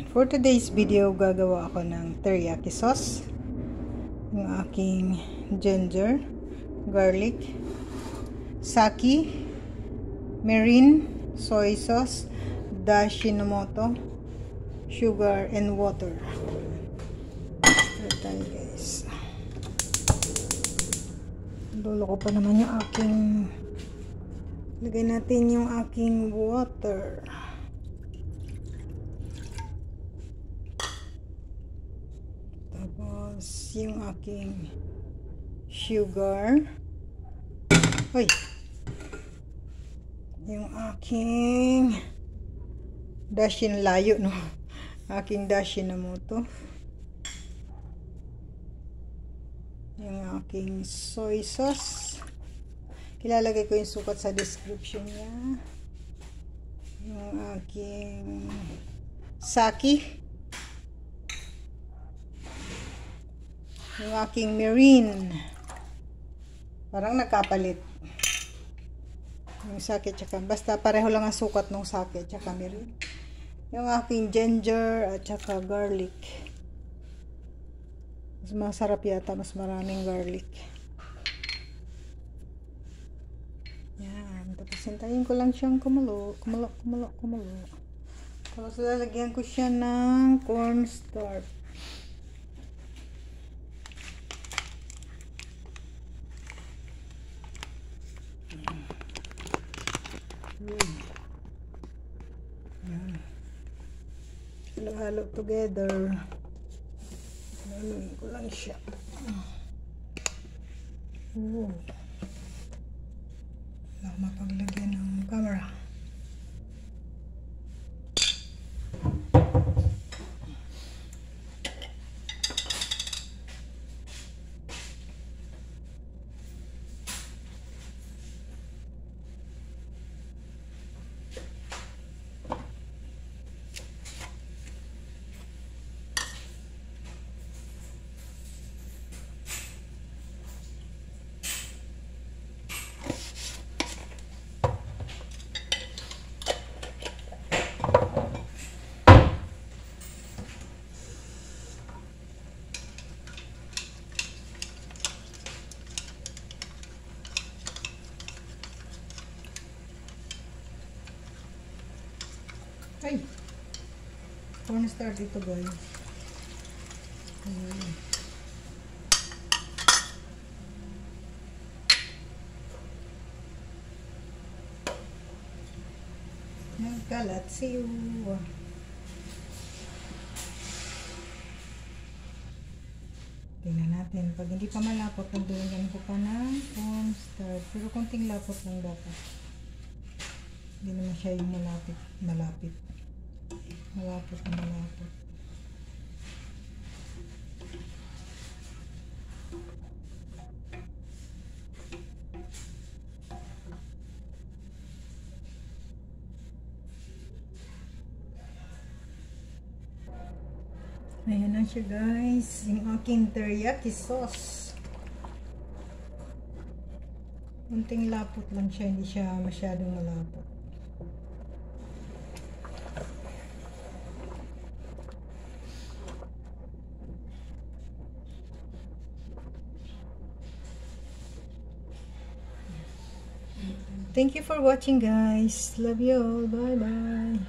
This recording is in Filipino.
For today's video, gagawa ako ng teriyaki sauce. Yung aking ginger, garlic, sake, mirin, soy sauce, dashinomoto, sugar, and water. Start tayo guys. Lulo ko pa naman yung aking... Lagay natin yung aking water. Tapos, yung aking sugar. Uy! Yung aking dashin layo, no? Aking dashinomoto. Yung aking soy sauce. Ilalagay ko yung sukat sa description niya. Yung aking sake. Yung aking mirin. Parang nagkapalit. Yung sake tsaka, basta pareho lang ang sukat ng sake tsaka mirin. Yung aking ginger at tsaka garlic. Mas masarap yata, mas maraming garlic. Yan. Tapos hintayin ko lang siyang kumulo. Tapos lalagyan ko siya ng cornstarch. Halo-halo together. Haluin ko lang siya. Wala mapaglagyan ng camera. Ay! Cornstarch ito guys. Nagkalat siyo. Tingnan natin. Pag hindi pa malapot, nagdulungan ko pa ng cornstarch. Pero konting lapot lang dapat. Hindi naman siya yung malapit. Malapot na malapot. Ayan na siya guys. Yung aking teriyaki sauce. Kunting lapot lang siya. Hindi siya masyadong malapot. Thank you for watching guys. Love you all. Bye bye.